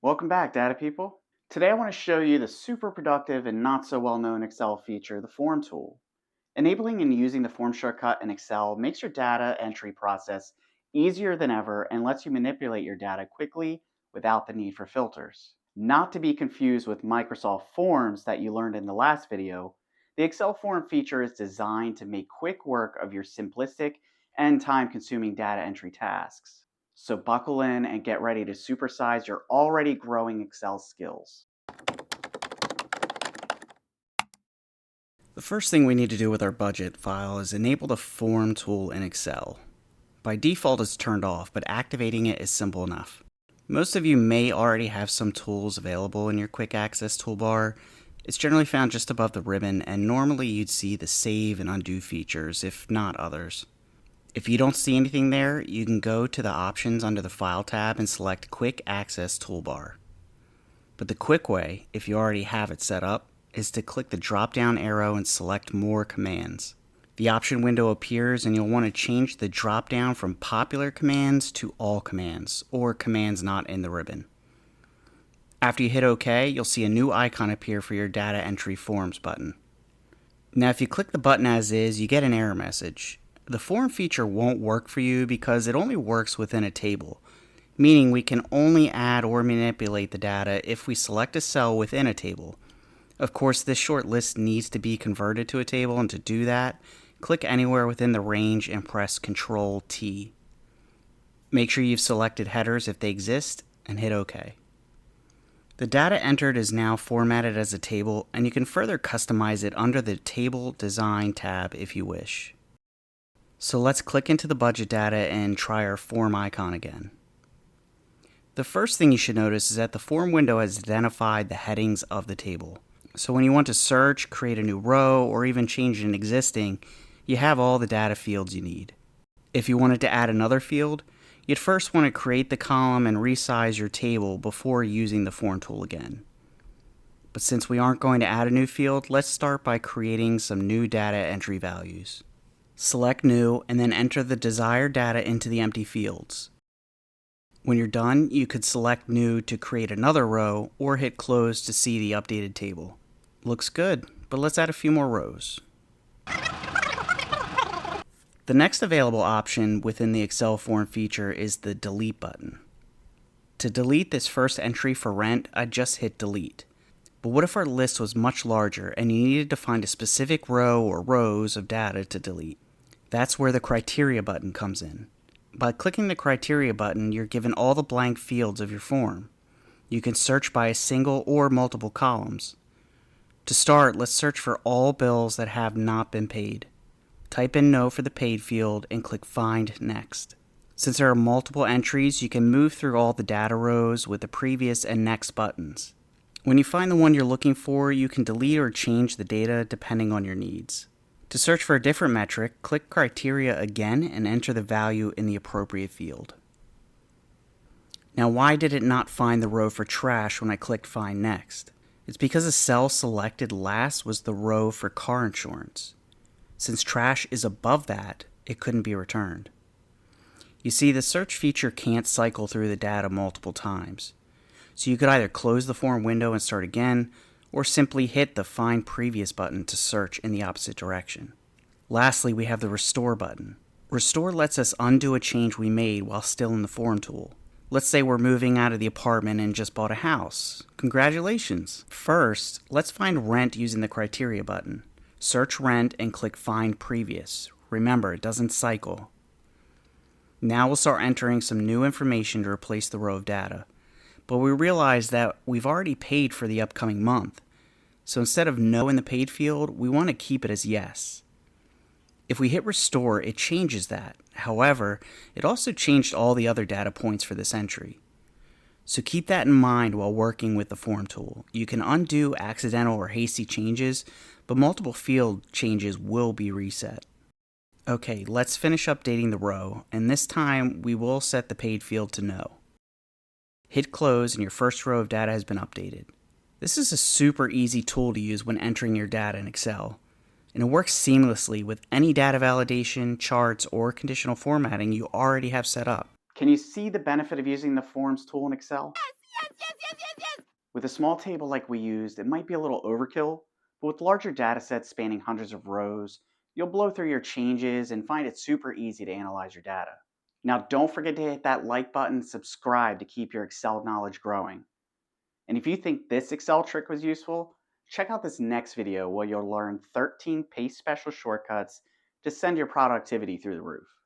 Welcome back, data people. Today I want to show you the super productive and not so well known Excel feature, the form tool. Enabling and using the form shortcut in Excel makes your data entry process easier than ever and lets you manipulate your data quickly without the need for filters. Not to be confused with Microsoft Forms that you learned in the last video, the Excel form feature is designed to make quick work of your simplistic and time-consuming data entry tasks. So buckle in and get ready to supersize your already growing Excel skills. The first thing we need to do with our budget file is enable the form tool in Excel. By default it's turned off, but activating it is simple enough. Most of you may already have some tools available in your quick access toolbar. It's generally found just above the ribbon, and normally you'd see the save and undo features, if not others. If you don't see anything there, you can go to the options under the File tab and select Quick Access Toolbar. But the quick way, if you already have it set up, is to click the drop-down arrow and select More Commands. The option window appears and you'll want to change the drop-down from Popular Commands to All Commands, or Commands Not in the ribbon. After you hit OK, you'll see a new icon appear for your Data Entry Forms button. Now if you click the button as is, you get an error message. The form feature won't work for you because it only works within a table, meaning we can only add or manipulate the data if we select a cell within a table. Of course, this short list needs to be converted to a table, and to do that, click anywhere within the range and press Ctrl T. Make sure you've selected headers if they exist, and hit OK. The data entered is now formatted as a table, and you can further customize it under the Table Design tab if you wish. So let's click into the budget data and try our form icon again. The first thing you should notice is that the form window has identified the headings of the table. So when you want to search, create a new row, or even change an existing, you have all the data fields you need. If you wanted to add another field, you'd first want to create the column and resize your table before using the form tool again. But since we aren't going to add a new field, let's start by creating some new data entry values. Select New and then enter the desired data into the empty fields. When you're done, you could select New to create another row or hit Close to see the updated table. Looks good, but let's add a few more rows. The next available option within the Excel form feature is the Delete button. To delete this first entry for rent, I'd just hit Delete. But what if our list was much larger and you needed to find a specific row or rows of data to delete? That's where the Criteria button comes in. By clicking the Criteria button, you're given all the blank fields of your form. You can search by a single or multiple columns. To start, let's search for all bills that have not been paid. Type in No for the paid field and click Find Next. Since there are multiple entries, you can move through all the data rows with the Previous and Next buttons. When you find the one you're looking for, you can delete or change the data depending on your needs. To search for a different metric, click Criteria again and enter the value in the appropriate field. Now, why did it not find the row for trash when I clicked Find Next? It's because the cell selected last was the row for car insurance. Since trash is above that, it couldn't be returned. You see, the search feature can't cycle through the data multiple times. So you could either close the form window and start again, or simply hit the Find Previous button to search in the opposite direction. Lastly, we have the Restore button. Restore lets us undo a change we made while still in the form tool. Let's say we're moving out of the apartment and just bought a house. Congratulations! First, let's find rent using the Criteria button. Search rent and click Find Previous. Remember, it doesn't cycle. Now we'll start entering some new information to replace the row of data. But we realize that we've already paid for the upcoming month. So instead of No in the paid field, we want to keep it as Yes. If we hit Restore, it changes that. However, it also changed all the other data points for this entry. So keep that in mind while working with the form tool. You can undo accidental or hasty changes, but multiple field changes will be reset. Okay, let's finish updating the row, and this time we will set the paid field to No. Hit Close and your first row of data has been updated. This is a super easy tool to use when entering your data in Excel. And it works seamlessly with any data validation, charts, or conditional formatting you already have set up. Can you see the benefit of using the Forms tool in Excel? Yes, yes, yes, yes, With a small table like we used, it might be a little overkill, but with larger data sets spanning hundreds of rows, you'll blow through your changes and find it super easy to analyze your data. Now, don't forget to hit that like button, and subscribe to keep your Excel knowledge growing. And if you think this Excel trick was useful, check out this next video where you'll learn 13 paste special shortcuts to send your productivity through the roof.